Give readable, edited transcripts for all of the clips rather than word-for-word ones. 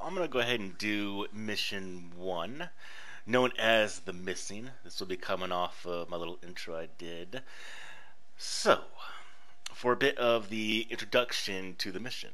I'm going to go ahead and do mission 1, known as The Missing. This will be coming off of my little intro I did. So, for a bit of the introduction to the mission.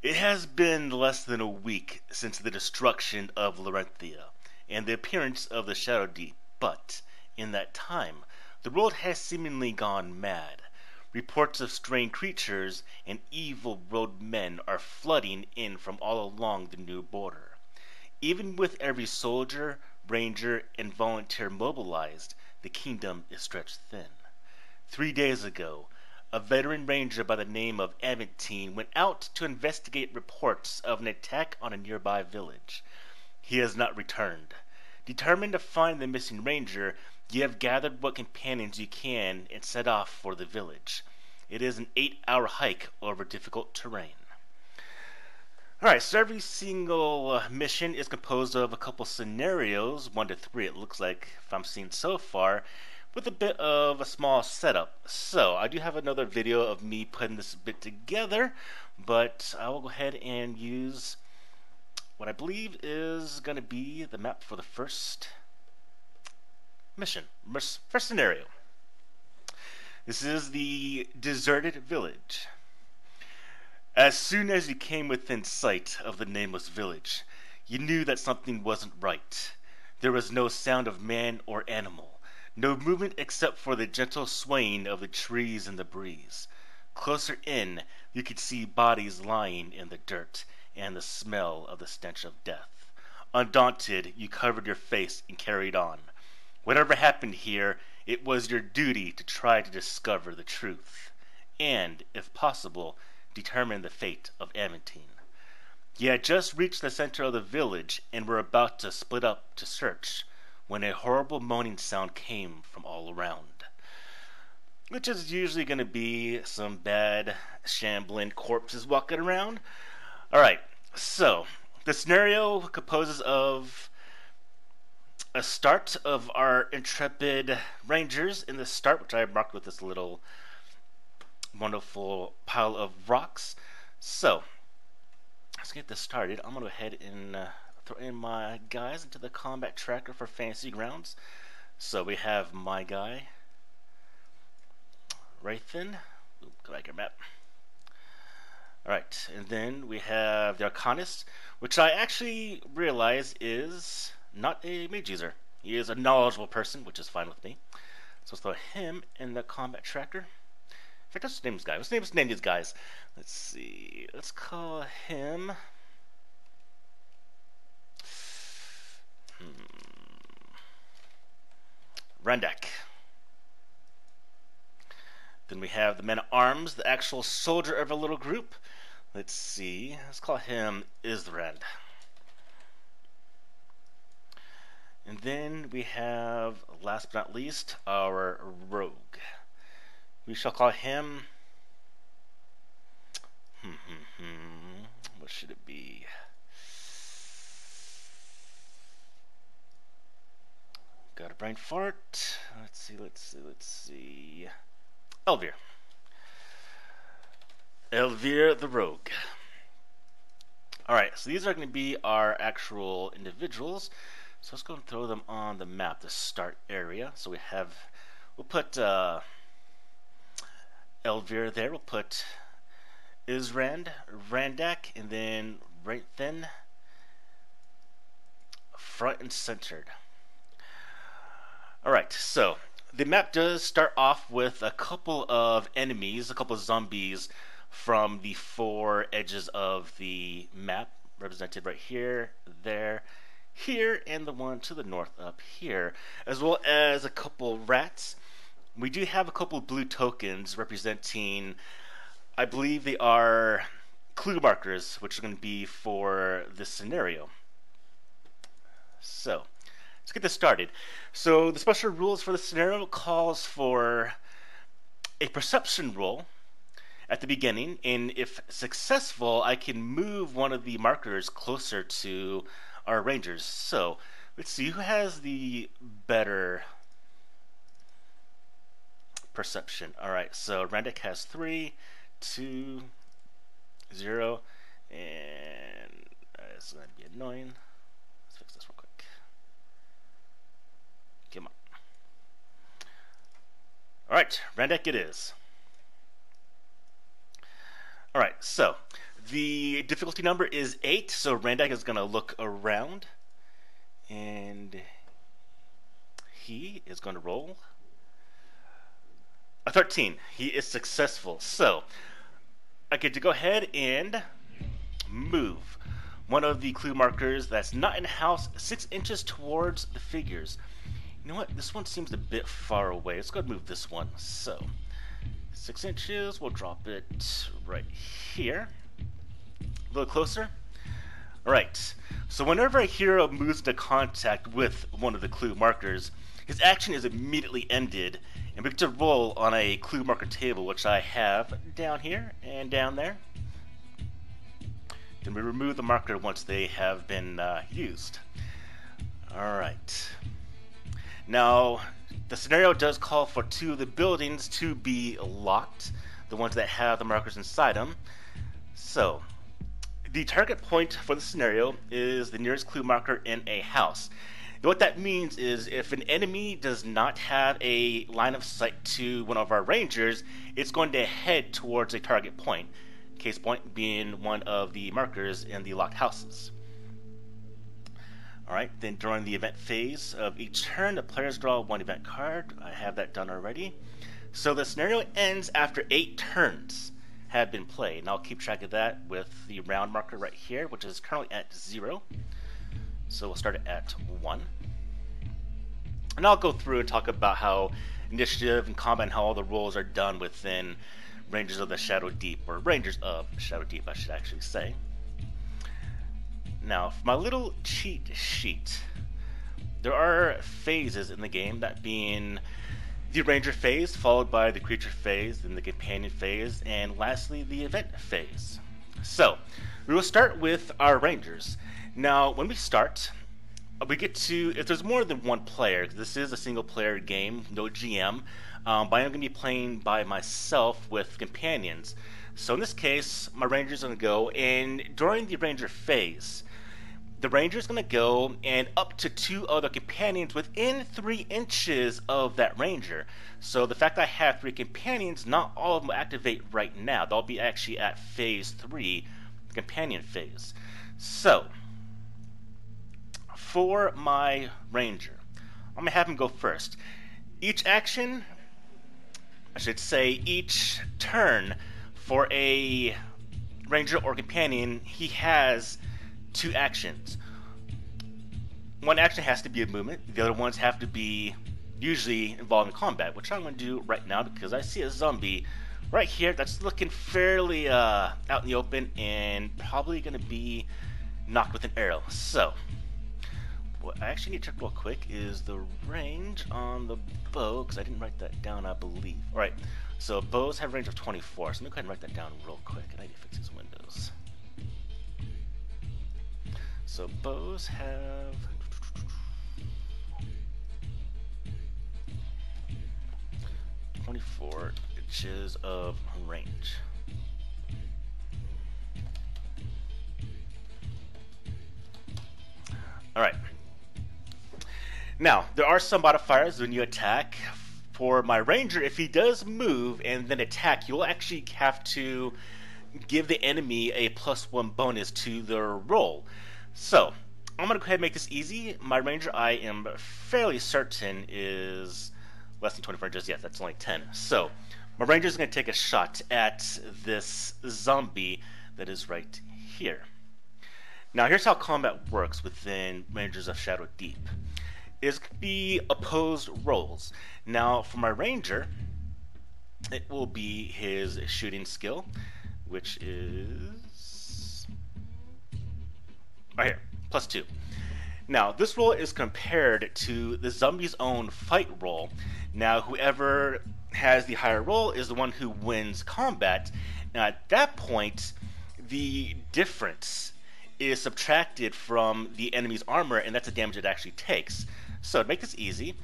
It has been less than a week since the destruction of Larenthia and the appearance of the Shadow Deep, but in that time, the world has seemingly gone mad. Reports of strange creatures and evil road men are flooding in from all along the new border. Even with every soldier, ranger, and volunteer mobilized, the kingdom is stretched thin. 3 days ago, a veteran ranger by the name of Aventine went out to investigate reports of an attack on a nearby village. He has not returned. Determined to find the missing ranger, you have gathered what companions you can and set off for the village. It is an 8-hour hike over difficult terrain. Alright, so every single mission is composed of a couple scenarios, 1 to 3 it looks like, if I'm seeing so far, with a bit of a small setup. So, I do have another video of me putting this bit together, but I will go ahead and use what I believe is going to be the map for the first mission, first scenario. This is the deserted village. As soon as you came within sight of the nameless village, you knew that something wasn't right. There was no sound of man or animal, no movement except for the gentle swaying of the trees in the breeze. Closer in, you could see bodies lying in the dirt and the smell of the stench of death. Undaunted, you covered your face and carried on. Whatever happened here, it was your duty to try to discover the truth, and, if possible, determine the fate of Aventine. You had just reached the center of the village and were about to split up to search, when a horrible moaning sound came from all around. Which is usually going to be some bad, shambling corpses walking around. Alright, so, the scenario composes of a start of our intrepid rangers in the start, which I have marked with this little wonderful pile of rocks. So, let's get this started. I'm going to go ahead and throw in my guys into the combat tracker for fantasy grounds. So we have my guy, Wraithen. Go back your map. Alright, and then we have the Arcanist, which I actually realize is not a mage user. He is a knowledgeable person, which is fine with me. So let's throw him in the combat tracker. In fact, let's name this guy. Let's name these guys. Let's see. Let's call him. Randak. Then we have the men-at-arms, the actual soldier of a little group. Let's see. Let's call him Isrand. And then we have, last but not least, our rogue. We shall call him... What should it be? Got a brain fart. Let's see. Elvir. Elvir the Rogue. Alright, so these are going to be our actual individuals. So let's go and throw them on the map, the start area. So we'll put Elvir there. We'll put Isrand, Randak, and then Wraithen front and centered. Alright, so the map does start off with a couple of enemies, a couple of zombies from the 4 edges of the map, represented right here, there, here, and the one to the north up here, as well as a couple rats. We do have a couple blue tokens representing, I believe they are clue markers, which are going to be for this scenario. So, let's get this started. So, the special rules for the scenario calls for a perception roll at the beginning, and if successful, I can move one of the markers closer to our rangers. So, let's see who has the better perception. Alright, so Randak has 3, 2, 0, And this is going to be annoying. Let's fix this real quick. Come on. Alright, Randak it is. Alright, so the difficulty number is 8, so Randak is going to look around. And he is going to roll a 13. He is successful. So I get to go ahead and move one of the clue markers that's not in the house 6 inches towards the figures. You know what? This one seems a bit far away. Let's go ahead and move this one. So 6 inches, we'll drop it right here. A little closer. Alright, so whenever a hero moves into contact with one of the clue markers, his action is immediately ended, and we get to roll on a clue marker table, which I have down here and down there. Then we remove the marker once they have been used. Alright. Now, the scenario does call for 2 of the buildings to be locked, the ones that have the markers inside them. So, the target point for the scenario is the nearest clue marker in a house. And what that means is if an enemy does not have a line of sight to one of our rangers, it's going to head towards a target point. Case point being one of the markers in the locked houses. Alright, then during the event phase of each turn, the players draw 1 event card. I have that done already. So the scenario ends after 8 turns have been played. And I'll keep track of that with the round marker right here, which is currently at 0. So we'll start it at 1. And I'll go through and talk about how initiative and combat and how all the roles are done within Rangers of the Shadow Deep, or Rangers of Shadow Deep, I should actually say. Now, for my little cheat sheet, there are phases in the game, that being the Ranger phase, followed by the Creature phase, then the Companion phase, and lastly, the Event phase. So, we will start with our Rangers. Now, when we start, we get to, if there's more than one player, because this is a single player game, no GM, but I'm going to be playing by myself with companions. So in this case, my Ranger is going to go, and during the Ranger phase, the Ranger is going to go and up to 2 other companions within 3 inches of that Ranger. So the fact that I have 3 companions, not all of them will activate right now. They'll be actually at phase 3, the companion phase. So, for my Ranger, I'm going to have him go first. Each action, I should say each turn for a Ranger or companion, he has 2 actions. One action has to be a movement, the other ones have to be usually involving combat, which I'm going to do right now because I see a zombie right here that's looking fairly out in the open and probably going to be knocked with an arrow. So, what I actually need to check real quick is the range on the bow, because I didn't write that down, I believe. Alright, so bows have a range of 24, so let me go ahead and write that down real quick, and I need to fix these windows. So bows have 24 inches of range. Alright. Now, there are some modifiers when you attack. For my Ranger, if he does move and then attack, you'll actually have to give the enemy a +1 bonus to their roll. So, I'm going to go ahead and make this easy. My Ranger, I am fairly certain, is less than 24 inches. Yes, that's only 10. So, my Ranger is going to take a shot at this zombie that is right here. Now, here's how combat works within Rangers of Shadow Deep. It's going to be opposed rolls. Now, for my Ranger, it will be his shooting skill, which is right here, +2. Now, this roll is compared to the zombie's own fight roll. Now, whoever has the higher roll is the one who wins combat. Now, at that point, the difference is subtracted from the enemy's armor, and that's the damage it actually takes. So, to make this easy,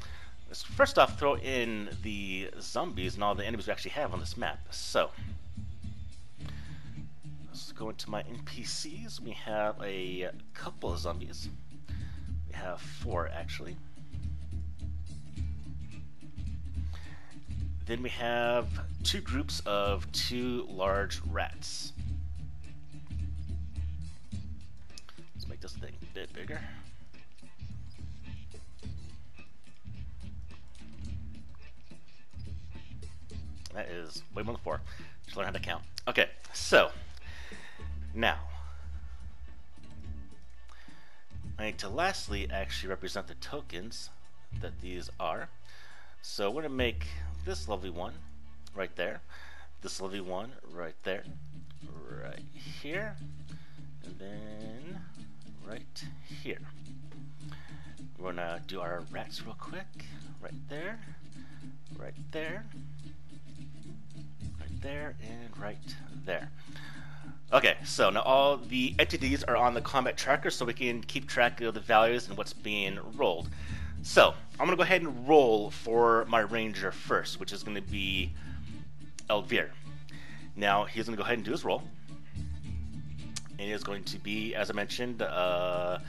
let's first off throw in the zombies and all the enemies we actually have on this map. So, let's go into my NPCs. We have a couple of zombies. We have 4 actually. Then we have 2 groups of 2 large rats. Let's make this thing a bit bigger. That is way more than 4. Just learn how to count. Okay, so now I need to lastly actually represent the tokens that these are. So we're going to make this lovely one right there, this lovely one right there, right here, and then right here. We're going to do our rats real quick. Right there, right there, right there, and right there. Okay, so now all the entities are on the combat tracker so we can keep track of the values and what's being rolled. So, I'm going to go ahead and roll for my ranger first, which is going to be Elvir. Now, he's going to go ahead and do his roll. And it is going to be, as I mentioned, the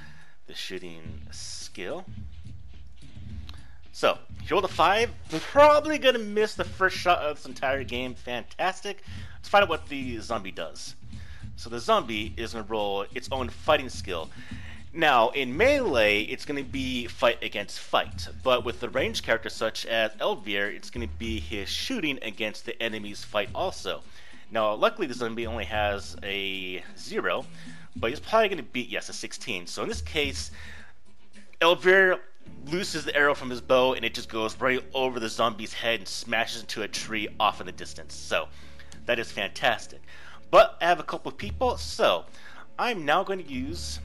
shooting skill. So, he rolled a 5. Probably going to miss the first shot of this entire game. Fantastic. Let's find out what the zombie does. So the zombie is going to roll its own fighting skill. Now, in melee, it's going to be fight against fight. But with the ranged character such as Elvir, it's going to be his shooting against the enemy's fight also. Now, luckily the zombie only has a 0, but he's probably going to beat, yes, a 16. So in this case, Elvir looses the arrow from his bow, and it just goes right over the zombie's head and smashes into a tree off in the distance. So, that is fantastic. But I have a couple of people, so I'm now going to use...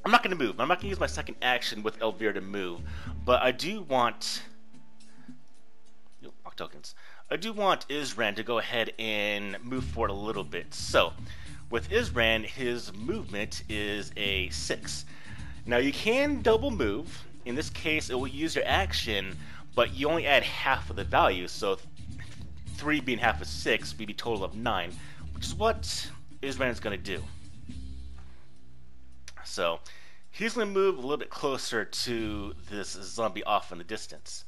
I'm not going to move. I'm not going to use my second action with Elvir to move, but I do want... tokens. I do want Isran to go ahead and move forward a little bit. So, with Isran, his movement is a 6. Now, you can double move. In this case, it will use your action, but you only add half of the value, so 3 being half of 6 would be a total of 9, which is what Isran is going to do. So, he's going to move a little bit closer to this zombie off in the distance.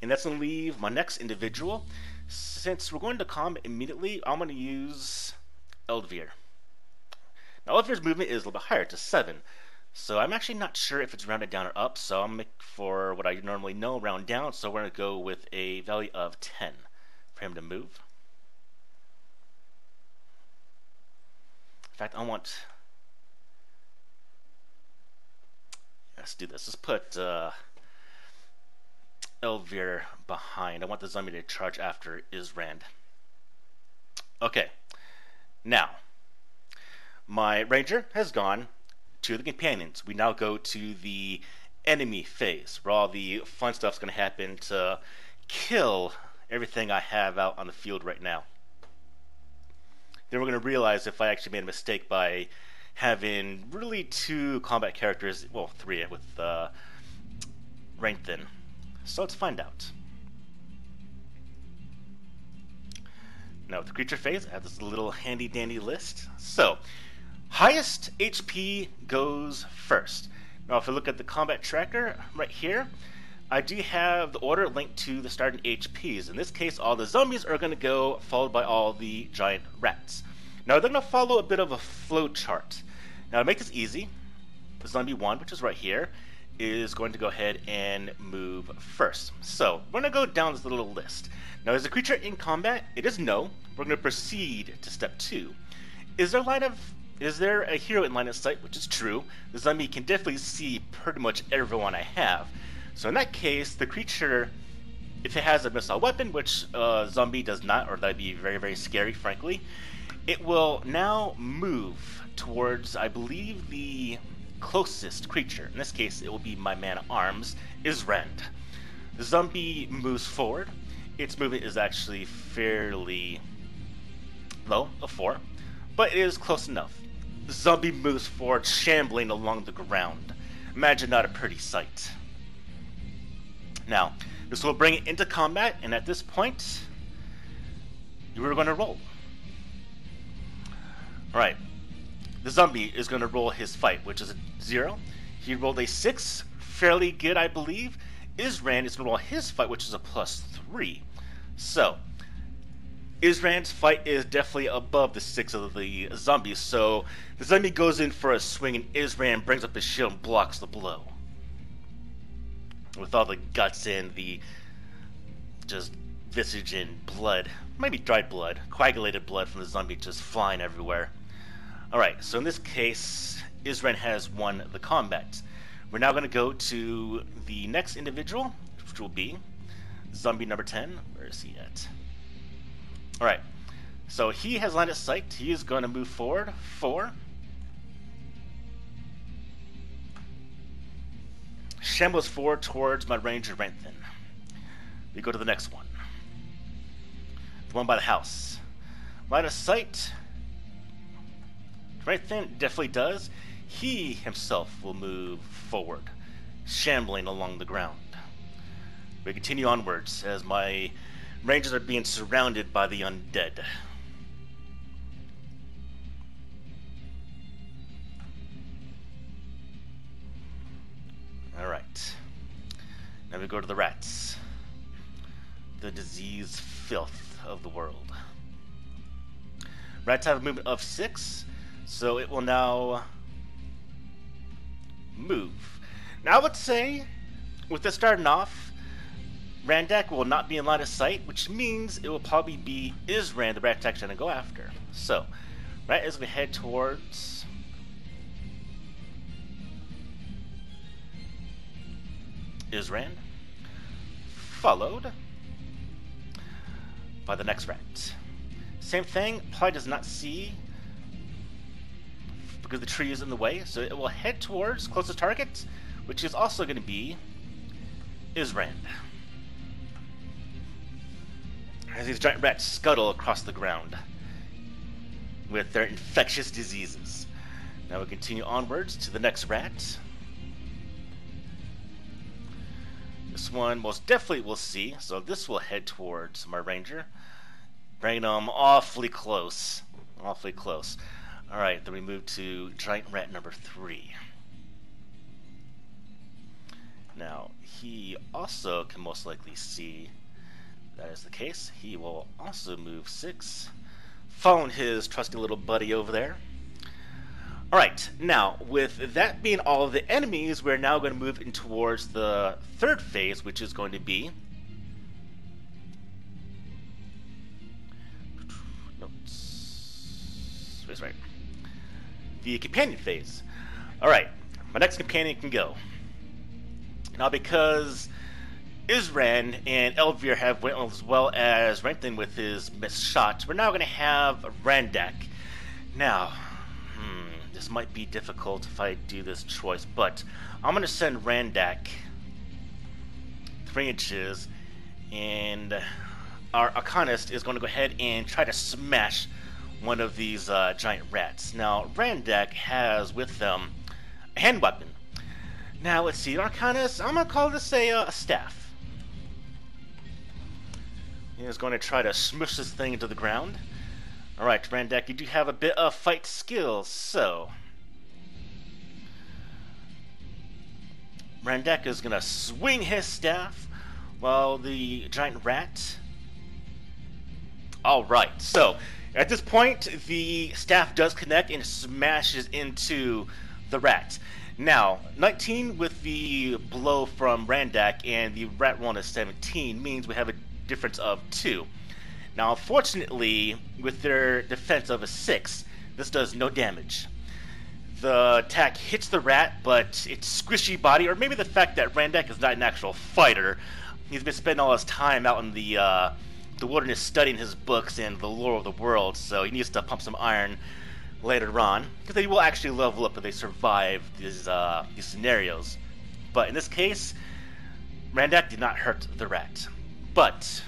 And that's going to leave my next individual. Since we're going to combat immediately, I'm going to use Elvir. Now, Elvir's movement is a little bit higher, to 7. So I'm actually not sure if it's rounded down or up, so I'm going to make for what I normally know, round down, so we're going to go with a value of 10 for him to move. In fact, I want... Let's do this. Let's put Elvir behind. I want the zombie to charge after Isran. Okay. Now, my ranger has gone to the companions. We now go to the enemy phase, where all the fun stuff's going to happen to kill everything I have out on the field right now. Then we're going to realize if I actually made a mistake by having really 2 combat characters, well, 3 with ranked in. So let's find out. Now with the creature phase, I have this little handy dandy list. So, highest HP goes first. Now if I look at the combat tracker right here, I do have the order linked to the starting HPs. In this case, all the zombies are going to go, followed by all the giant rats. Now they're going to follow a bit of a flow chart. Now to make this easy, the zombie 1, which is right here, is going to go ahead and move first. So we're going to go down this little list. Now as a creature in combat, it is no. We're going to proceed to step 2. Is there a hero in line of sight? Which is true. The zombie can definitely see pretty much everyone I have. So in that case, the creature, if it has a missile weapon, which zombie does not, or that'd be very, very scary, frankly, it will now move towards, I believe, the closest creature. In this case, it will be my man-at-arms, Isran. The zombie moves forward. Its movement is actually fairly low, a 4, but it is close enough. The zombie moves forward, shambling along the ground. Imagine not a pretty sight. Now, this will bring it into combat, and at this point, you are going to roll. Alright, the zombie is going to roll his fight, which is a 0. He rolled a 6, fairly good, I believe. Isran is going to roll his fight, which is a +3. So, Isran's fight is definitely above the 6 of the zombie, so the zombie goes in for a swing, and Isran brings up his shield and blocks the blow. With all the guts and the just visage and blood, maybe dried blood, coagulated blood from the zombie just flying everywhere. Alright, so in this case, Isran has won the combat. We're now going to go to the next individual, which will be zombie number 10. Where is he at? Alright, so he has line of sight. He is going to move forward 4. Shambles forward towards my ranger Renthin. We go to the next one. The one by the house. Line of sight. Renthin definitely does. He himself will move forward, shambling along the ground. We continue onwards as my rangers are being surrounded by the undead. Alright. Now we go to the rats. The disease filth of the world. Rats have a movement of 6, so it will now move. Now I would say, with this starting off, Randak will not be in line of sight, which means it will probably be Isran the rat attack going to go after. So, right as we head towards Isran, followed by the next rat. Same thing, probably does not see because the tree is in the way, so it will head towards closest target, which is also going to be Isran. As these giant rats scuttle across the ground with their infectious diseases. Now we continue onwards to the next rat. This one most definitely will see, so this will head towards my ranger, bringing them awfully close. Awfully close. Alright, then we move to giant rat number 3. Now, he also can most likely see. That is the case. He will also move 6, following his trusty little buddy over there. Alright, now, with that being all of the enemies, we're now going to move in towards the third phase, which is going to be notes. Right. The companion phase. Alright, my next companion can go. Now, because Isran and Elvir have went as well as Renthin with his missed shots, we're now going to have Randak. Now, this might be difficult if I do this choice, but I'm going to send Randak 3 inches, and our Arcanist is going to go ahead and try to smash one of these giant rats. Now, Randak has with them a hand weapon. Now, let's see, Arcanist, I'm going to call this a staff. He's going to try to smush this thing into the ground. Alright, Randak, you do have a bit of fight skills, so Randak is going to swing his staff while the giant rat... Alright, so at this point, the staff does connect and smashes into the rat. Now, 19 with the blow from Randak and the rat one is 17 means we have a difference of 2. Now, unfortunately, with their defense of a 6, this does no damage. The attack hits the rat, but its squishy body, or maybe the fact that Randak is not an actual fighter, he's been spending all his time out in the wilderness studying his books and the lore of the world, so he needs to pump some iron later on, because they will actually level up if they survive these scenarios. But in this case, Randak did not hurt the rat. But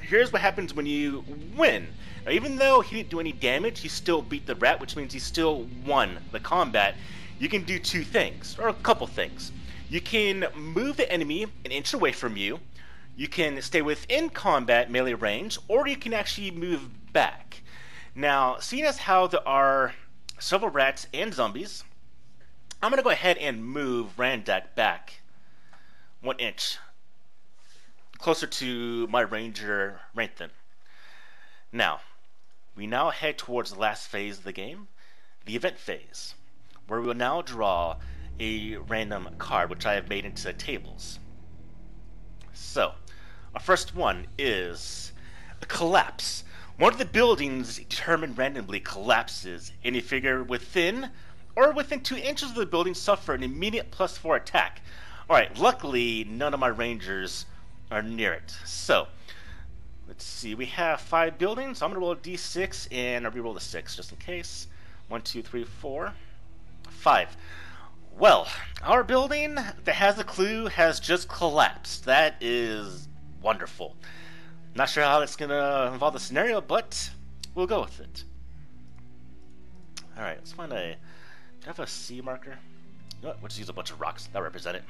here's what happens when you win. Now, even though he didn't do any damage, he still beat the rat, which means he still won the combat. You can do 2 things, or a couple things. You can move the enemy an inch away from you, you can stay within combat melee range, or you can actually move back. Now, seeing as how there are several rats and zombies, I'm going to go ahead and move Randak back 1 inch closer to my ranger Ranthan. Now, we now head towards the last phase of the game, the event phase, where we will now draw a random card which I have made into tables. So, our first one is a collapse. One of the buildings determined randomly collapses. Any figure within 2 inches of the building suffer an immediate +4 attack. Alright, luckily none of my rangers are near it. So, let's see, we have 5 buildings. I'm going to roll a d6 and I'll re-roll the 6 just in case. 1, 2, 3, 4, 5. Well, our building that has a clue has just collapsed. That is wonderful. Not sure how it's going to involve the scenario, but we'll go with it. Alright, let's find a... Do I have a C marker? You know what? We'll just use a bunch of rocks that represent it.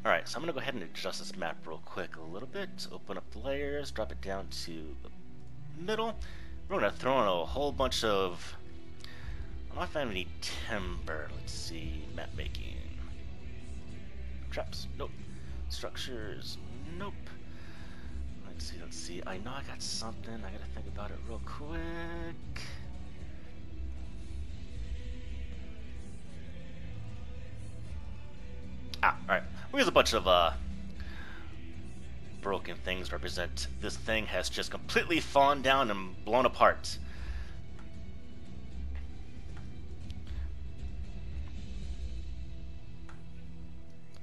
Alright, so I'm going to go ahead and adjust this map real quick a little bit. Open up the layers, drop it down to the middle. We're going to throw in a whole bunch of... I don't know if I have any timber. Let's see. Map making. Traps. Nope. Structures. Nope. Let's see. I know I got something. I gotta think about it real quick. Alright. We use a bunch of broken things to represent this thing has just completely fallen down and blown apart.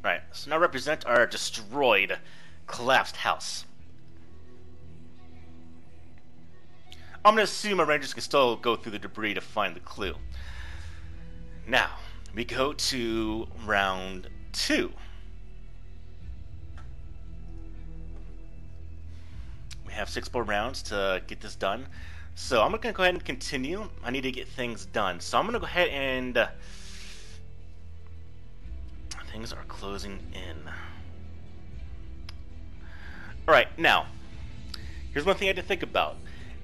Right, so now represent our destroyed, collapsed house. I'm going to assume our rangers can still go through the debris to find the clue. Now, we go to round 2. We have 6 more rounds to get this done. So I'm going to go ahead and continue. I need to get things done. So I'm going to go ahead and... things are closing in. Alright, now, here's one thing I had to think about.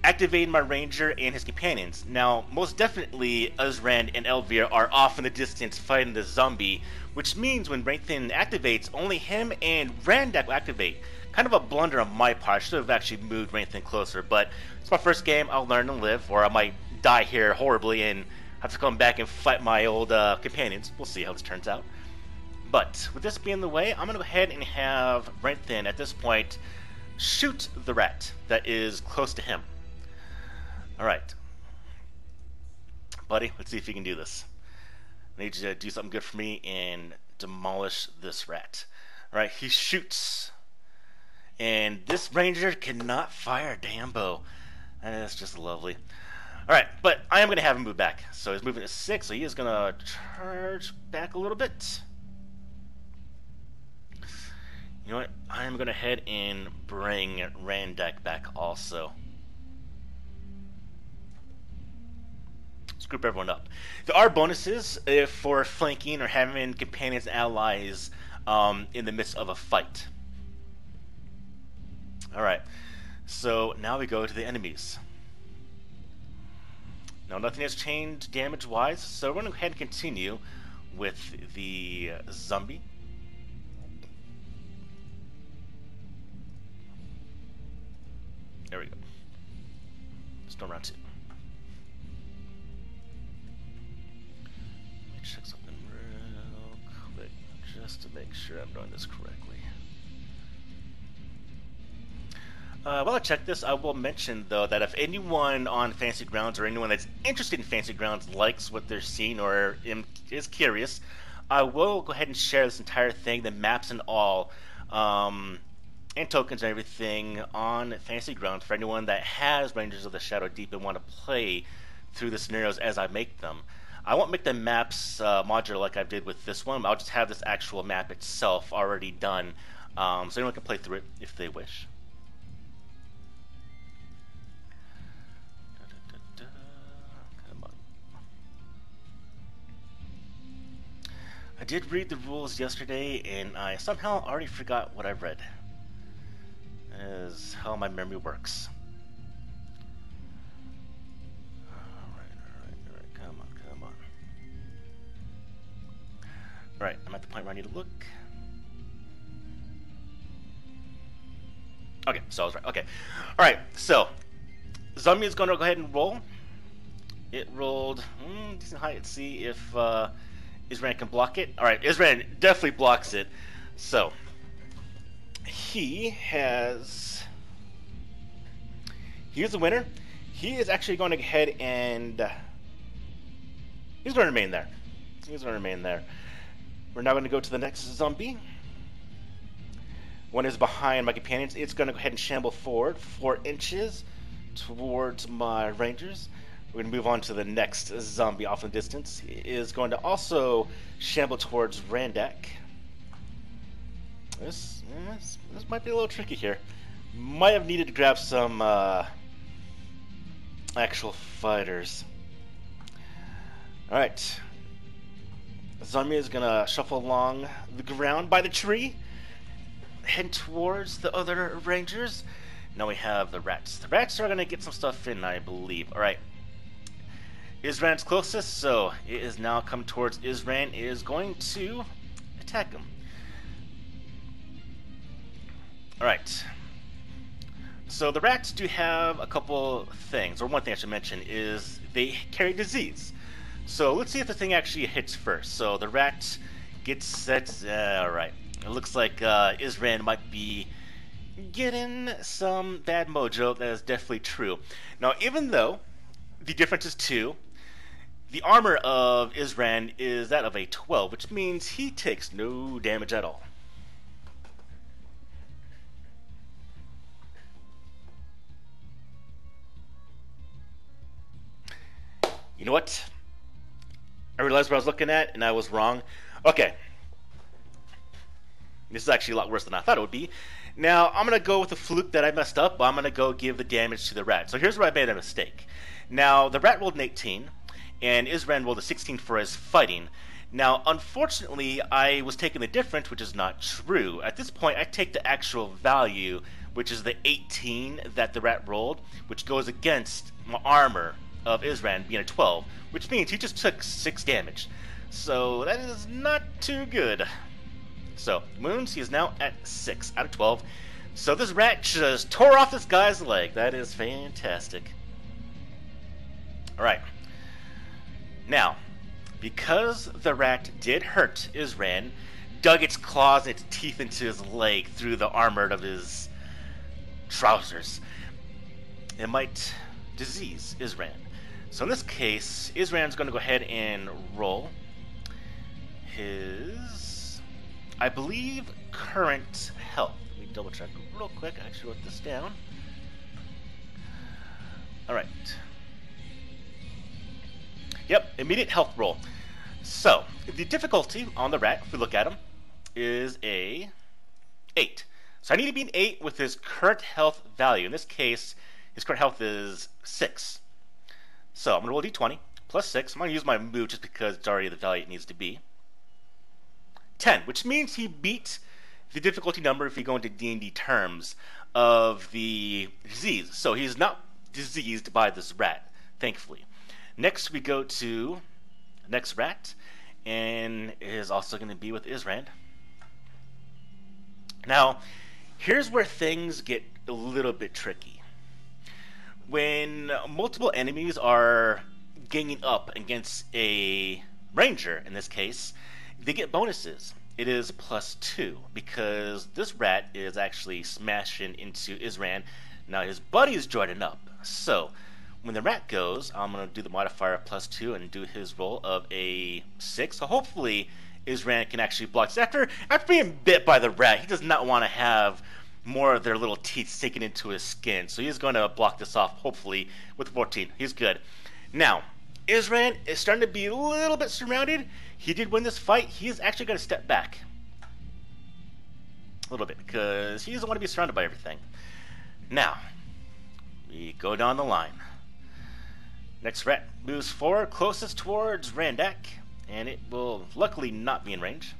Activating my ranger and his companions. Now, most definitely, Uzran and Elvir are off in the distance fighting the zombie, which means when Ranthan activates, only him and Randak will activate. Kind of a blunder on my part. I should have actually moved Ranthan closer, but it's my first game. I'll learn and live, or I might die here horribly and have to come back and fight my old companions. We'll see how this turns out. But with this being the way, I'm going to go ahead and have Ranthan at this point shoot the rat that is close to him. Alright. Buddy, let's see if you can do this. I need you to do something good for me and demolish this rat. Alright, he shoots. And this ranger cannot fire a damn bow. That's just lovely. Alright, but I am going to have him move back. So he's moving to 6, so he is going to charge back a little bit. You know what? I am going to head and bring Randak back also. Let's group everyone up. There are bonuses for flanking or having companions and allies in the midst of a fight. Alright, so now we go to the enemies. Now nothing has changed damage-wise, so we're going to go ahead and continue with the zombie. There we go. Still round 2. Let me check something real quick, just to make sure I'm doing this correctly. While I check this, I will mention, though, that if anyone on Fantasy Grounds or anyone that's interested in Fantasy Grounds likes what they're seeing or is curious, I will go ahead and share this entire thing, the maps and all, and tokens and everything on Fantasy Grounds for anyone that has Rangers of the Shadow Deep and want to play through the scenarios as I make them. I won't make the maps modular like I did with this one. I'll just have this actual map itself already done, so anyone can play through it if they wish. Come on. I did read the rules yesterday, and I somehow already forgot what I read. That is how my memory works. need to look. Okay, so I was right. Okay. Alright, so zombie is going to go ahead and roll. It rolled decent height. Let's see if Isran can block it. Alright, Isran definitely blocks it. So he is the winner. He is actually going to go ahead and he's going to remain there. He's going to remain there. We're now going to go to the next zombie. One is behind my companions. It's going to go ahead and shamble forward 4 inches towards my rangers. We're going to move on to the next zombie off in the distance. He is going to also shamble towards Randak. This might be a little tricky here. Might have needed to grab some actual fighters. Alright. Zombie is going to shuffle along the ground by the tree, head towards the other rangers. Now we have the rats. The rats are going to get some stuff in, I believe. Alright. Isran's closest, so it is now come towards Isran. It is going to attack him. Alright. So the rats do have a couple things, or one thing I should mention is they carry disease. So let's see if the thing actually hits first. So the rat gets set. Alright. It looks like Isran might be getting some bad mojo. That is definitely true. Now, even though the difference is 2, the armor of Isran is that of a 12, which means he takes no damage at all. You know what? I realized what I was looking at, and I was wrong. Okay. This is actually a lot worse than I thought it would be. Now, I'm going to go with the fluke that I messed up, but I'm going to go give the damage to the rat. So here's where I made a mistake. Now, the rat rolled an 18, and Isran rolled a 16 for his fighting. Now, unfortunately, I was taking the difference, which is not true. At this point, I take the actual value, which is the 18 that the rat rolled, which goes against my armor of Isran being a 12, which means he just took 6 damage. So that is not too good. So, wounds, he is now at 6 out of 12. So this rat just tore off this guy's leg. That is fantastic. Alright. Now, because the rat did hurt Isran, dug its claws and its teeth into his leg through the armor of his trousers, it might disease Isran. So in this case, Isran's going to go ahead and roll his, I believe, current health. Let me double check real quick. I actually wrote this down. Alright. Yep, immediate health roll. So, the difficulty on the rat, if we look at him, is a 8. So I need to be an 8 with his current health value. In this case, his current health is 6. So I'm going to roll a d20, plus 6. I'm going to use my move just because it's already the value it needs to be. 10, which means he beat the difficulty number, if you go into D&D terms, of the disease. So he's not diseased by this rat, thankfully. Next we go to the next rat, and it is also going to be with Isran. Now, here's where things get a little bit tricky. When multiple enemies are ganging up against a ranger, in this case, they get bonuses. It is +2, because this rat is actually smashing into Isran. Now his buddy is joining up. So, when the rat goes, I'm going to do the modifier +2 and do his roll of a 6. So hopefully Isran can actually block. After being bit by the rat, he does not want to have more of their little teeth sinking into his skin. So he's going to block this off, hopefully, with 14. He's good. Now, Isran is starting to be a little bit surrounded. He did win this fight. He's actually going to step back a little bit because he doesn't want to be surrounded by everything. Now, we go down the line. Next rat moves forward, closest towards Randak, and it will luckily not be in range.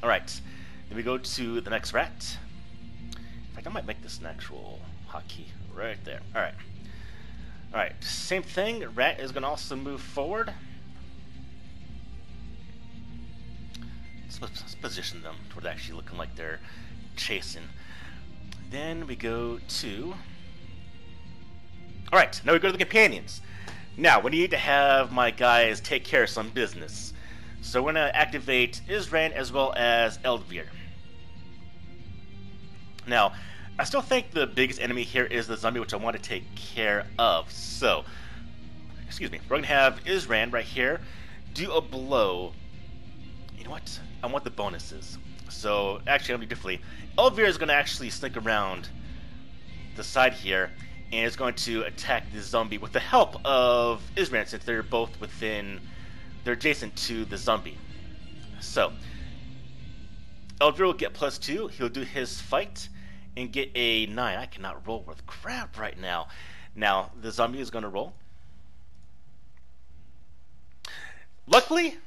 Alright, then we go to the next rat. In fact, I might make this an actual hotkey right there. Alright. Alright, same thing. Rat is going to also move forward. let's position them toward actually looking like they're chasing. Then we go to... Alright, now we go to the companions. Now, we need to have my guys take care of some business. So we're going to activate Isran as well as Eldvir. Now, I still think the biggest enemy here is the zombie, which I want to take care of. So, excuse me, we're going to have Isran right here do a blow. You know what? I want the bonuses. So, actually, I'm going to do differently. Eldvir is going to actually sneak around the side here, and is going to attack the zombie with the help of Isran, since they're both within, they're adjacent to the zombie. So, Eldvir will get +2. He'll do his fight and get a 9. I cannot roll worth crap right now. Now, the zombie is going to roll. Luckily,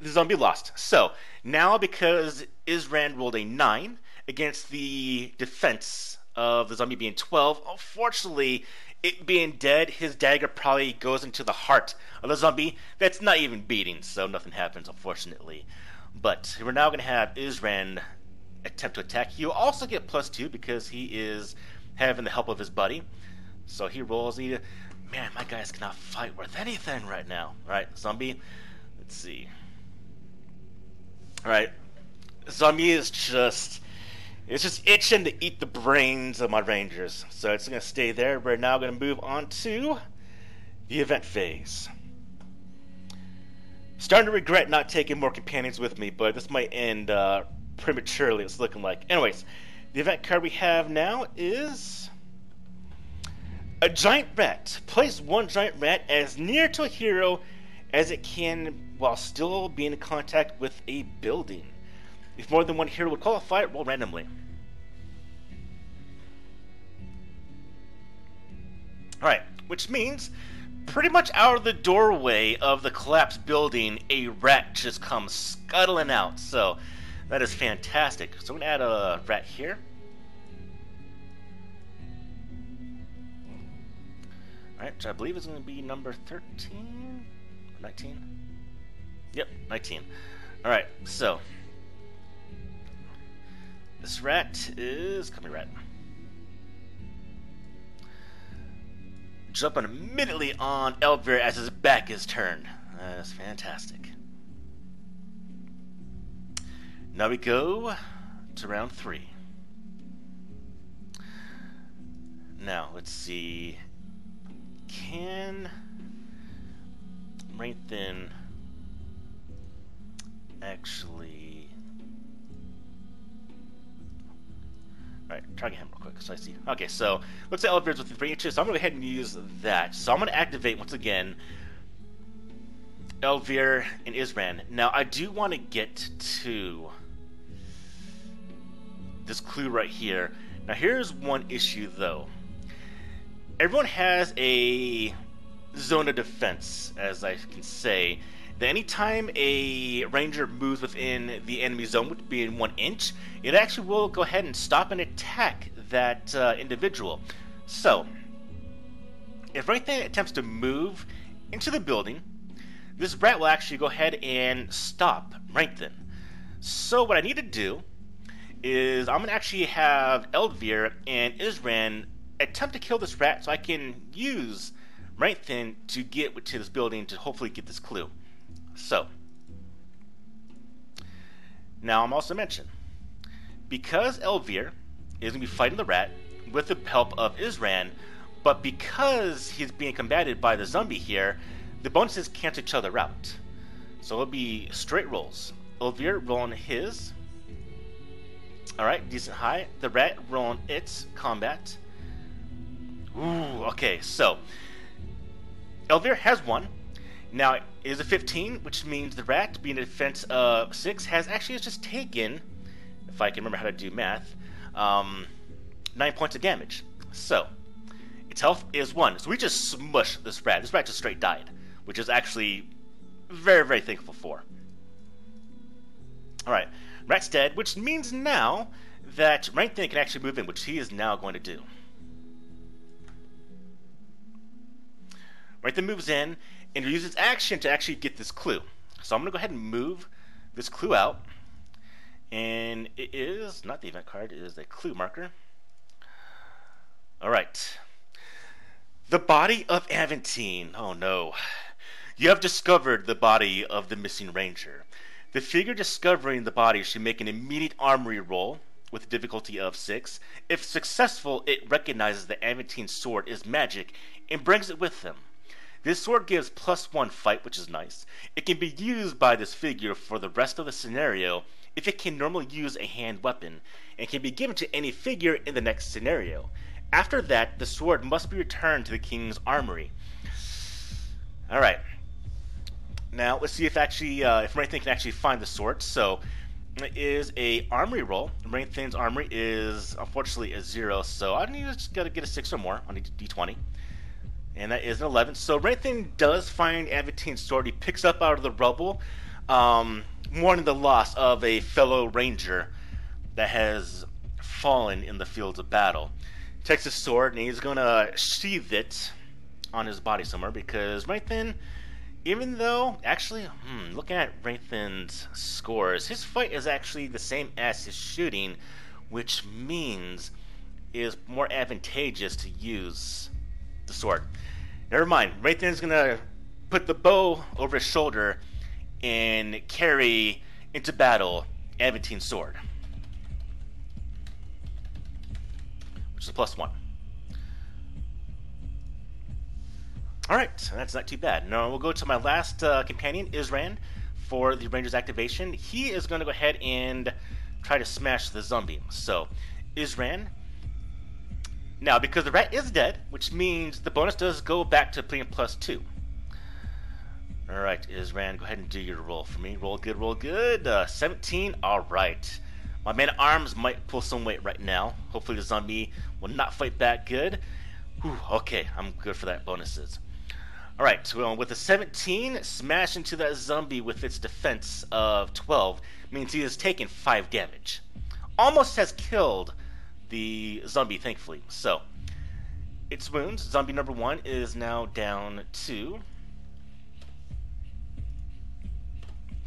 the zombie lost. So, now because Isran rolled a 9 against the defense of the zombie being 12, unfortunately, it being dead, his dagger probably goes into the heart of the zombie. That's not even beating, so nothing happens, unfortunately. But we're now going to have Isran attempt to attack. He'll also get +2 because he is having the help of his buddy. So he rolls. Man, my guys cannot fight worth anything right now. Alright, zombie. Let's see. Alright. Zombie is just... It's just itching to eat the brains of my rangers. So it's going to stay there. We're now going to move on to the event phase. Starting to regret not taking more companions with me, but this might end prematurely, it's looking like. Anyways, the event card we have now is a giant rat. Place one giant rat as near to a hero as it can while still being in contact with a building. If more than one hero would qualify, roll randomly. Alright, which means pretty much out of the doorway of the collapsed building, a rat just comes scuttling out. So that is fantastic. So I'm going to add a rat here. Alright, which I believe is going to be number 13? 19? Yep, 19. Alright, so this rat is... Come here, rat. Jumping immediately on Eldvir as his back is turned. That's fantastic. Now we go to round 3. Now, let's see. Can Wraithen actually... Alright, try again real quick so I see. Okay, so looks like Eldvir's within 3 inches, so I'm going to go ahead and use that. So I'm going to activate once again Eldvir and Isran. Now I do want to get to this clue right here. Now here's one issue though. Everyone has a zone of defense, as I can say. That anytime a ranger moves within the enemy zone, which being 1 inch, it actually will go ahead and stop and attack that individual. So, if Wraithen attempts to move into the building, this rat will actually go ahead and stop Wraithen. So what I need to do is I'm going to actually have Eldvir and Isran attempt to kill this rat so I can use Wraithen to get to this building to hopefully get this clue. So, now I'm also mentioned, because Eldvir is going to be fighting the rat with the help of Isran, but because he's being combated by the zombie here, the bonuses cancel each other out. So it'll be straight rolls. Eldvir rolling his. Alright, decent high. The rat rolling its combat. Ooh, okay, so Eldvir has 1. Now, it is a 15, which means the rat, being a defense of 6, has actually just taken, if I can remember how to do math, 9 points of damage. So, its health is 1. So we just smushed this rat. This rat just straight died, which is actually very, very thankful for. Alright, rat's dead, which means now that Wraithen can actually move in, which he is now going to do. Wraithen moves in, and uses action to actually get this clue. So I'm going to go ahead and move this clue out. And it is not the event card, it is a clue marker. Alright. The body of Aventine. Oh no. You have discovered the body of the missing ranger. The figure discovering the body should make an immediate armory roll with a difficulty of 6. If successful, it recognizes that Aventine's sword is magic and brings it with them. This sword gives +1 fight, which is nice. It can be used by this figure for the rest of the scenario if it can normally use a hand weapon, and can be given to any figure in the next scenario. After that, the sword must be returned to the king's armory. Alright. Now, let's see if Raytheon can actually find the sword. So, it is a armory roll. Raytheon's armory is, unfortunately, a 0, so I just gotta get a 6 or more on a d20. And that is an 11. So, Raytheon does find Aventine's sword. He picks up out of the rubble, mourning the loss of a fellow ranger that has fallen in the fields of battle. Takes his sword and he's gonna sheath it on his body somewhere, because Raytheon, even though, actually, looking at Raytheon's scores, his fight is actually the same as his shooting, which means it is more advantageous to use the sword. Never mind, Raytheon's gonna put the bow over his shoulder and carry into battle Aventine's sword, which is a +1. Alright, that's not too bad. Now we'll go to my last companion, Isran, for the Ranger's activation. He is going to go ahead and try to smash the zombie. So, Isran. Now, because the rat is dead, which means the bonus does go back to being +2. Alright, Isran, go ahead and do your roll for me. Roll good, roll good. 17, alright. My man-at-arms might pull some weight right now. Hopefully the zombie will not fight back good. Whew, okay, I'm good for that bonuses. Alright, so with a 17, smash into that zombie with its defense of 12 means he has taken 5 damage. Almost has killed the zombie, thankfully. So, its wounds, zombie number 1 is now down to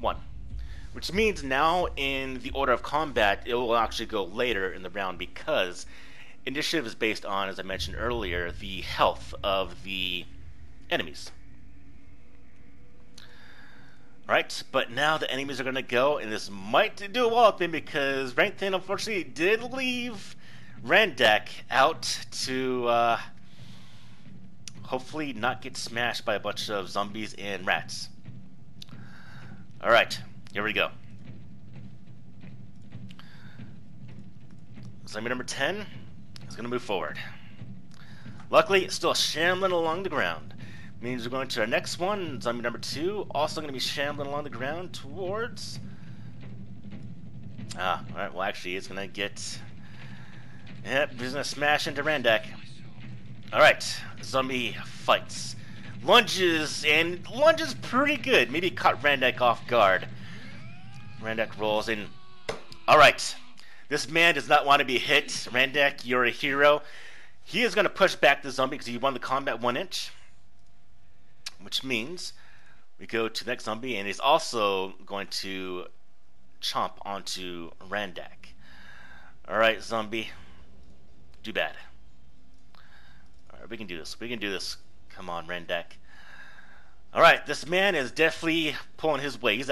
1. Which means now in the order of combat, it will actually go later in the round, because initiative is based on, as I mentioned earlier, the health of the enemies. Right, but now the enemies are going to go, and this might do a walloping, because Raytheon unfortunately did leave Randak out to hopefully not get smashed by a bunch of zombies and rats. Alright, here we go. Zombie number 10 is going to move forward. Luckily, it's still shambling along the ground. Means we're going to our next one, zombie number 2, also going to be shambling along the ground towards... alright, well actually it's going to get... Yep, he's going to smash into Randak. Alright, zombie fights. Lunges, and lunges pretty good. Maybe caught Randak off guard. Randak rolls in. Alright, this man does not want to be hit. Randak, you're a hero. He is going to push back the zombie because he won the combat 1 inch. Which means we go to the next zombie, and he's also going to chomp onto Randak. Alright, zombie. Do bad. Alright, we can do this. We can do this. Come on, Randak. Alright, this man is definitely pulling his weight.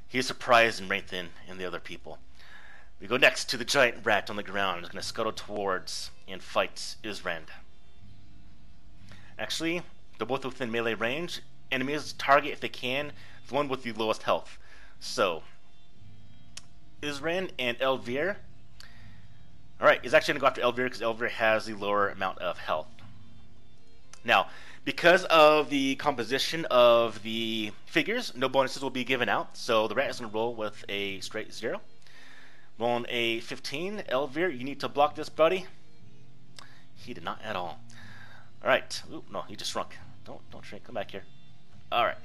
He's surprised in Raytheon and the other people. We go next to the giant rat on the ground. He's going to scuttle towards and fight Isran. Actually, they're both within melee range. Enemies target, if they can, the one with the lowest health. So, Isran and Elvir. Alright, he's actually going to go after Elvir because Elvir has the lower amount of health. Now, because of the composition of the figures, no bonuses will be given out. So the rat is going to roll with a straight 0. Rolling a 15. Elvir, you need to block this, buddy. He did not at all. Alright. Ooh, no, he just shrunk. Don't shrink. Come back here. Alright.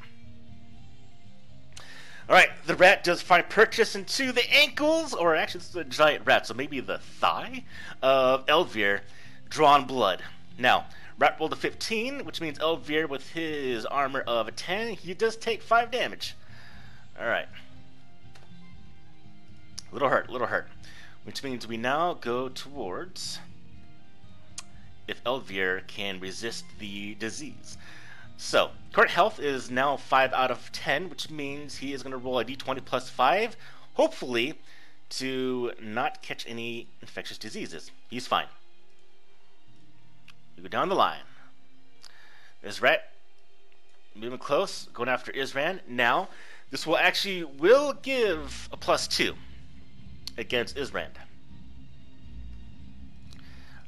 Alright, the rat does find purchase into the ankles, or actually this is a giant rat, so maybe the thigh of Elvir, drawn blood. Now, rat rolled a 15, which means Elvir with his armor of a 10, he does take 5 damage. Alright. Little hurt, little hurt. Which means we now go towards if Elvier can resist the disease. So, current health is now 5 out of 10, which means he is going to roll a d20 plus 5, hopefully, to not catch any infectious diseases. He's fine. We go down the line. Israt, moving close, going after Isran. Now, this will give a +2 against Isrand.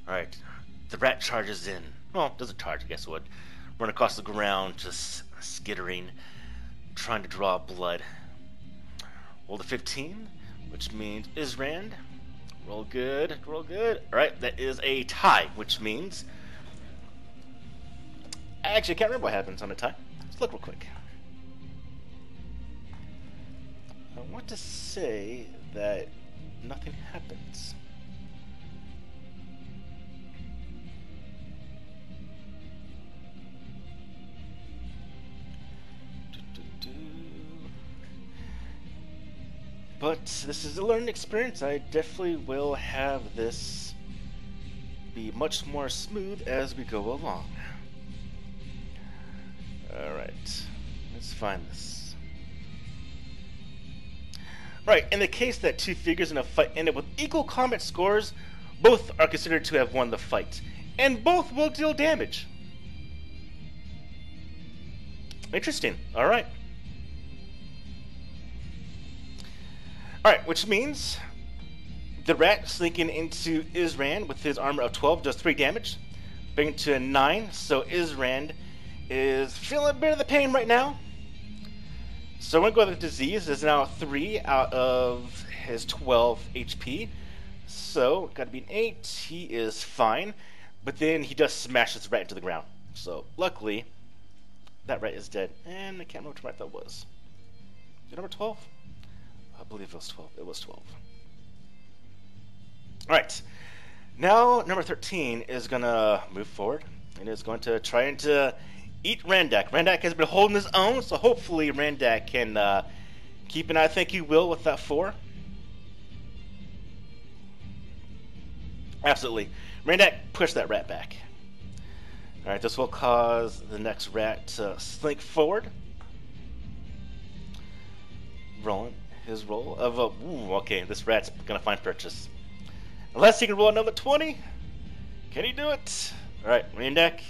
Alright, the rat charges in. Well, doesn't charge, I guess it would. Run across the ground, just skittering, trying to draw blood. Roll the 15, which means Isrand. Roll good, roll good. Alright, that is a tie, which means... Actually, I can't remember what happens on a tie. Let's look real quick. I want to say that nothing happens. But this is a learning experience. I definitely will have this be much more smooth as we go along. Alright, let's find this. Right, in the case that two figures in a fight end up with equal combat scores, both are considered to have won the fight, and both will deal damage. Interesting, alright. Alright, which means the rat sneaking into Isrand with his armor of 12 does 3 damage, bringing it to a 9, so Isrand is feeling a bit of the pain right now. So we're going to go with the disease. Is now 3 out of his 12 HP. So, got to be an 8. He is fine. But then he does smash this rat into the ground. So, luckily, that rat is dead. And I can't remember which rat that was. Is it number 12? I believe it was 12. It was 12. Alright. Now, number 13 is going to move forward. And is going to try to eat Randak. Randak has been holding his own, so hopefully Randak can keep an eye. I think he will with that 4. Absolutely. Randak pushed that rat back. Alright, this will cause the next rat to slink forward. Rolling his roll of a... Ooh, okay, this rat's going to find purchase. Unless he can roll another 20. Can he do it? Alright, Randak.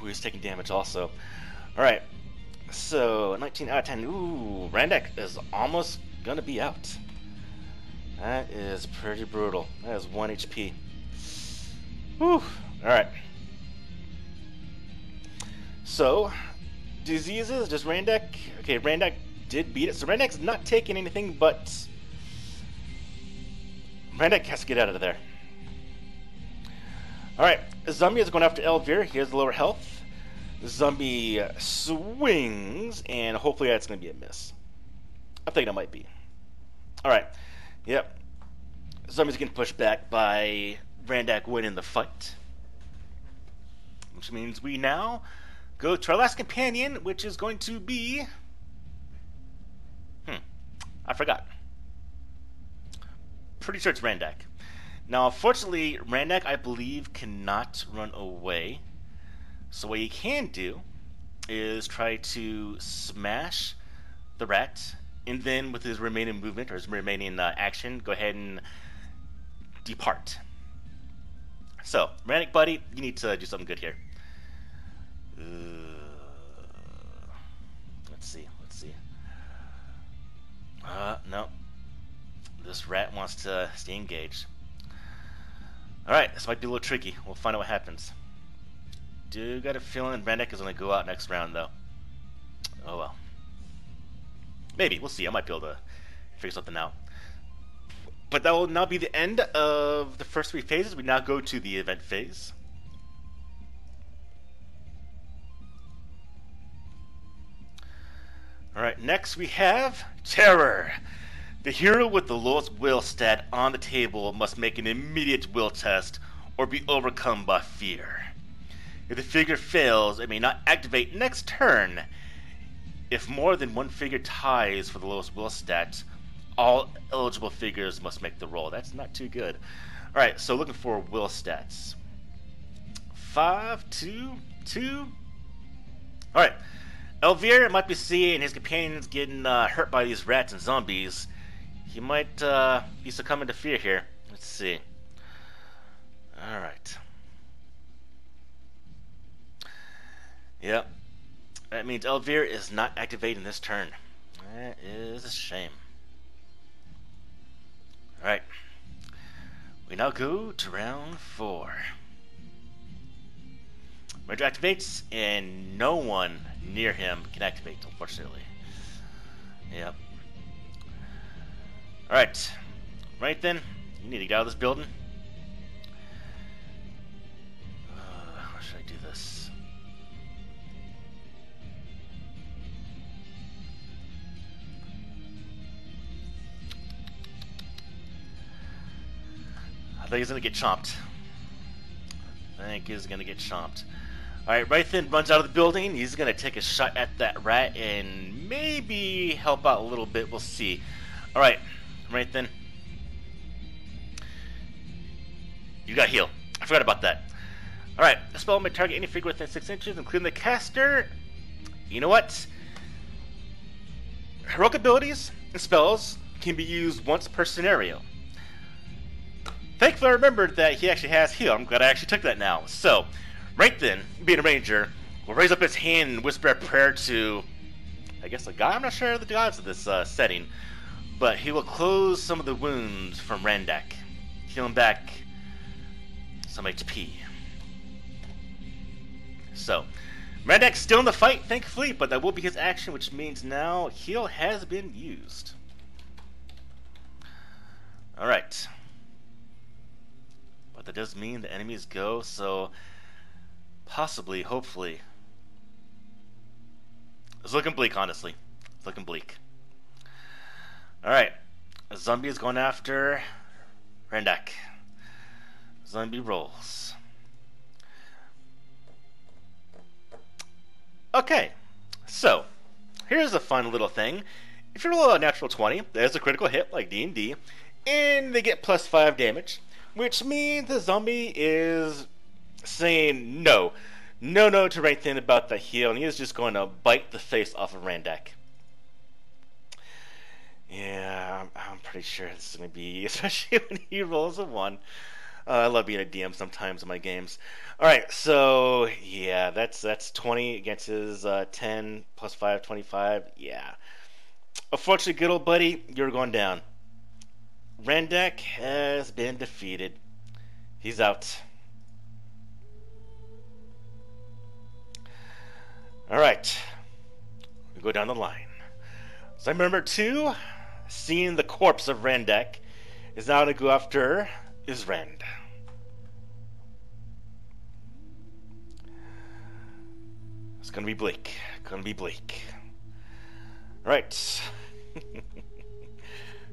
Ooh, he's taking damage also. Alright, so 19 out of 10. Ooh, Randak is almost gonna be out. That is pretty brutal. That is 1 HP. Whew. Alright. So, diseases, does Randak... Okay, Randak did beat it, so Randak's not taking anything, but... Randak has to get out of there. Alright, Zombie is going after Elvier. He has lower health. Zombie swings, and hopefully that's going to be a miss. I think it might be. Alright, yep. Zombie's getting pushed back by Randak winning the fight. Which means we now go to our last companion, which is going to be... I forgot. Pretty sure it's Randak. Now, unfortunately, Randak, I believe, cannot run away. So what he can do is try to smash the rat, and then with his remaining movement, or his remaining action, go ahead and depart. So, Randak, buddy, you need to do something good here. Let's see. No. This rat wants to stay engaged. Alright, this might be a little tricky. We'll find out what happens. Do got a feeling Randak is going to go out next round, though. Oh well. Maybe, we'll see. I might be able to figure something out. But that will now be the end of the first 3 phases. We now go to the event phase. Alright, next we have Terror. The hero with the lowest will stat on the table must make an immediate will test or be overcome by fear. If the figure fails, it may not activate next turn. If more than one figure ties for the lowest will stat, all eligible figures must make the roll. That's not too good. Alright, so looking for will stats. 5, 2, 2. Alright. Elvire might be seeing his companions getting hurt by these rats and zombies. He might be succumbing to fear here. Let's see. Alright. Yep. That means Elvire is not activating this turn. That is a shame. Alright. We now go to round 4. Ranger activates, and no one near him can activate, unfortunately. Yep. Alright. Right then, you need to get out of this building. How should I do this? I think he's gonna get chomped. Alright, right then runs out of the building. He's gonna take a shot at that rat and maybe help out a little bit. We'll see. Alright, right then. You got heal. I forgot about that. Alright, the spell may target any figure within 6 inches, including the caster. You know what? Heroic abilities and spells can be used once per scenario. Thankfully, I remembered that he actually has heal. I'm glad I actually took that now. So, right then, being a ranger, will raise up his hand and whisper a prayer to, I guess, a god? I'm not sure of the gods of this setting. But he will close some of the wounds from Randak, healing back some HP. So, Randak's still in the fight, thankfully, but that will be his action, which means now heal has been used. Alright. But that does mean the enemies go, so possibly, hopefully. It's looking bleak, honestly. It's looking bleak. Alright. A zombie is going after Randak. Zombie rolls. Okay. So, here's a fun little thing. If you roll a natural 20, there's a critical hit like D&D, and they get plus 5 damage, which means the zombie is saying no. No to right thing about the heal, and he is just going to bite the face off of Randak. Yeah, I'm pretty sure this is going to be, especially when he rolls a 1. I love being a DM sometimes in my games. Alright, so, yeah, that's 20 against his 10, plus 5, 25. Yeah. Unfortunately, good old buddy, you're going down. Randak has been defeated. He's out. Alright. We go down the line. So I remember too, seeing the corpse of Randak is now to go after Isrand. It's gonna be bleak. Gonna be bleak. Right.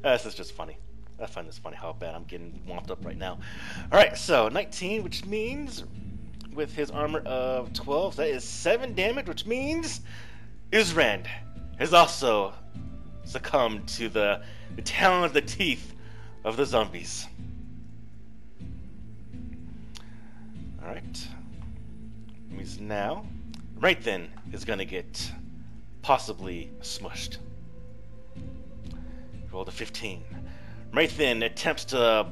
This is just funny. I find this funny how bad I'm getting womped up right now. Alright, so 19, which means with his armor of 12, that is 7 damage, which means Isrand has also succumbed to the talons, the teeth of the zombies. Alright. Means now, right then, is going to get possibly smushed. Rolled a 15. Right then attempts to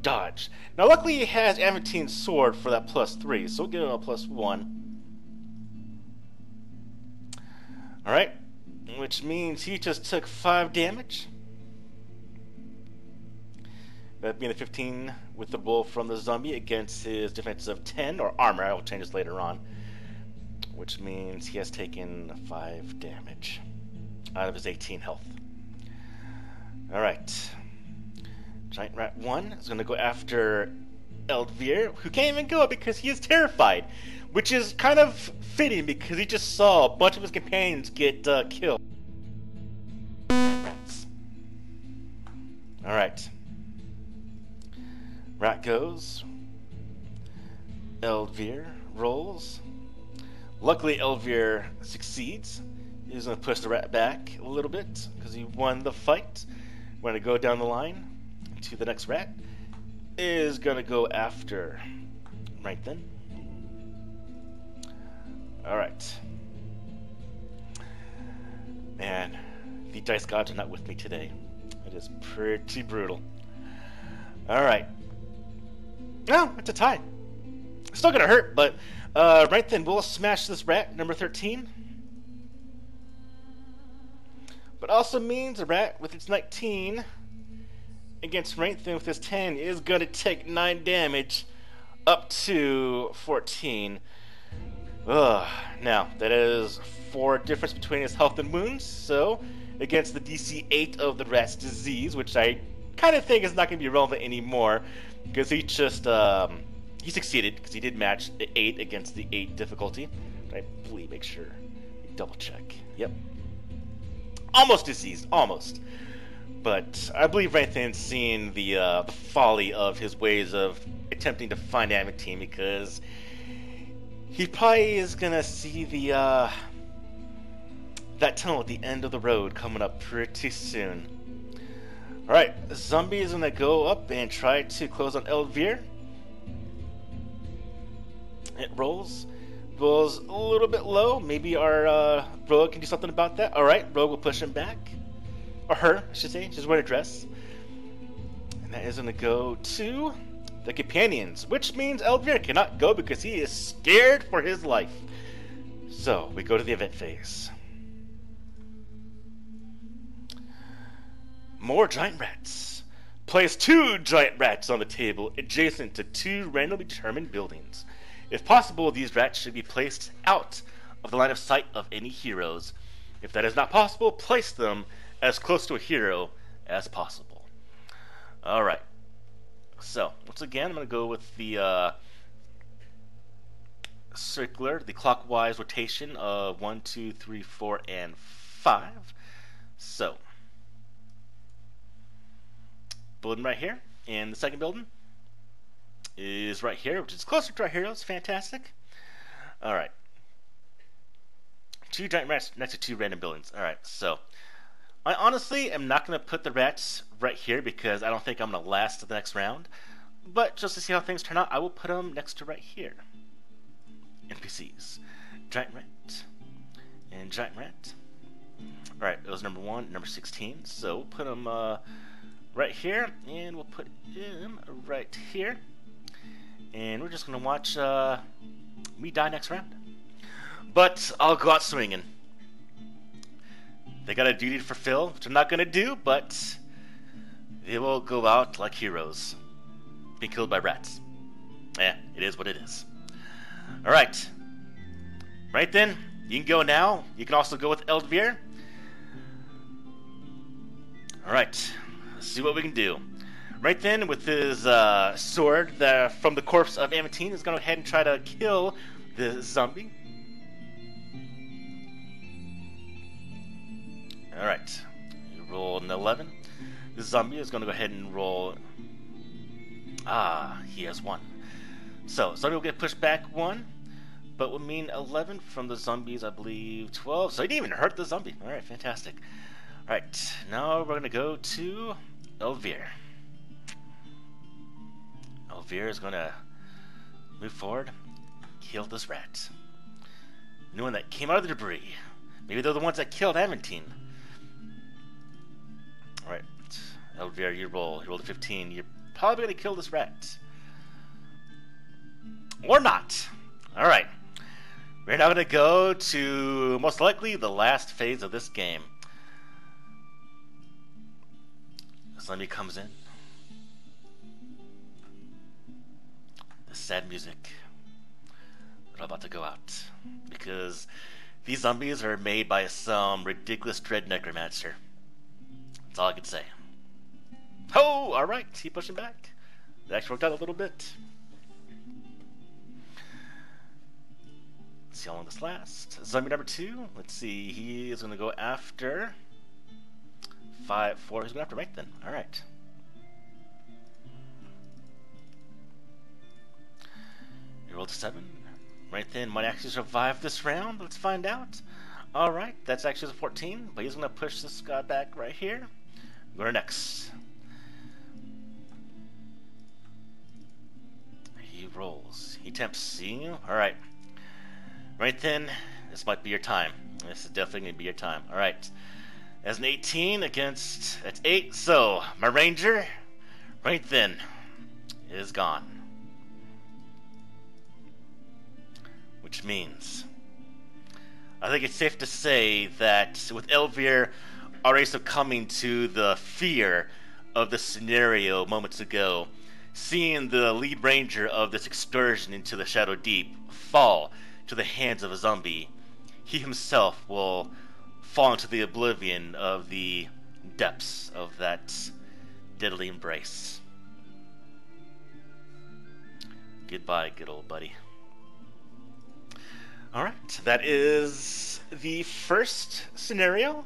dodge. Now luckily he has Avantine's sword for that plus 3, so we'll give him a plus 1. Alright, which means he just took 5 damage. That being the 15 with the roll from the zombie against his defense of 10, or armor, I will change this later on. Which means he has taken 5 damage out of his 18 health. Alright. Giant Rat 1 is going to go after Elvire, who can't even go because he is terrified. Which is kind of fitting because he just saw a bunch of his companions get killed. Rats. Alright. Rat goes. Elvire rolls. Luckily Elvire succeeds. He's going to push the rat back a little bit because he won the fight. We're going to go down the line to the next rat. Is going to go after right then. Alright. Man, the dice gods are not with me today. It is pretty brutal. Alright. No, it's a tie. Still gonna hurt, but right then we'll smash this rat, number 13. But also means a rat with its 19 against right then with his 10 is gonna take 9 damage up to 14. Now, that is 4 difference between his health and wounds, so against the DC 8 of the rat's disease, which I kind of think is not going to be relevant anymore, because he just, he succeeded, because he did match the 8 against the 8 difficulty. I believe, make sure, double check, yep. Almost diseased, almost. But I believe right then seeing the folly of his ways of attempting to find Amantine, because he probably is gonna see the that tunnel at the end of the road coming up pretty soon. Alright, Zombie is gonna go up and try to close on Elvire. It rolls a little bit low. Maybe our Rogue can do something about that. Alright, Rogue will push him back. Or her, I should say. She's wearing a dress. And that is gonna go to the companions, which means Elvire cannot go because he is scared for his life. So, we go to the event phase. More giant rats. Place 2 giant rats on the table adjacent to 2 randomly determined buildings. If possible, these rats should be placed out of the line of sight of any heroes. If that is not possible, place them as close to a hero as possible. Alright. So, once again, I'm going to go with the circular, the clockwise rotation of 1, 2, 3, 4, and 5. So, building right here, and the second building is right here, which is closer to our heroes. Fantastic. Alright. 2 giant rats next to 2 random buildings. Alright, so I honestly am not going to put the rats right here because I don't think I'm going to last to the next round. But just to see how things turn out, I will put them next to right here. NPCs. Giant rat. And giant rat. Alright, it was number 1, number 16. So we'll put them right here. And we'll put him right here. And we're just going to watch me die next round. But I'll go out swinging. They got a duty to fulfill, which I'm not going to do, but they will go out like heroes. Being killed by rats. Yeah, it is what it is. Alright. Right then, you can go now. You can also go with Elvire. Alright, let's see what we can do. Right then, with his sword from the corpse of Amantine, is going to go ahead and try to kill the zombie. Alright, you rolled an 11. The zombie is going to go ahead and roll... he has 1. So, zombie will get pushed back 1, but will mean 11 from the zombies, I believe 12. So he didn't even hurt the zombie. Alright, fantastic. Alright, now we're going to go to Elvire. Elvire is going to move forward, kill this rat. New one that came out of the debris. Maybe they're the ones that killed Amantine. Alright, Elvire, you rolled a 15. You're probably going to kill this rat. Or not. Alright. We're now going to go to, most likely, the last phase of this game. Zombie comes in. The sad music. We're about to go out. Because these zombies are made by some ridiculous dread necromancer. That's all I can say. Oh, alright. Keep pushing back. It actually worked out a little bit. Let's see how long this lasts. Zombie number 2. Let's see. He is going to go after 5, 4. He's going after right then. Alright. You rolled a 7. Right then might actually survive this round. Let's find out. Alright. That's actually a 14. But he's going to push this guy back right here. Go to next. He rolls. He attempts seeing you. Alright. Right then, this might be your time. This is definitely going to be your time. Alright. As an 18 against... That's 8. So, my ranger, right then, is gone. Which means... I think it's safe to say that with Elvir already succumbing to the fear of the scenario moments ago, seeing the lead ranger of this excursion into the Shadow Deep fall to the hands of a zombie, he himself will fall into the oblivion of the depths of that deadly embrace. Goodbye, good old buddy. Alright, that is the first scenario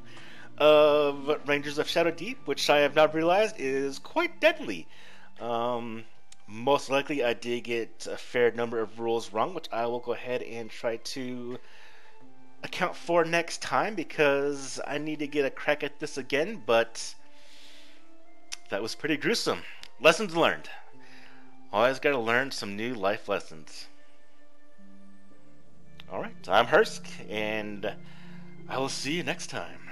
of Rangers of Shadow Deep, which I have now realized is quite deadly. Most likely I did get a fair number of rules wrong, which I will go ahead and try to account for next time, because I need to get a crack at this again, but that was pretty gruesome. Lessons learned. Always gotta learn some new life lessons. Alright, I'm Hursk, and I will see you next time.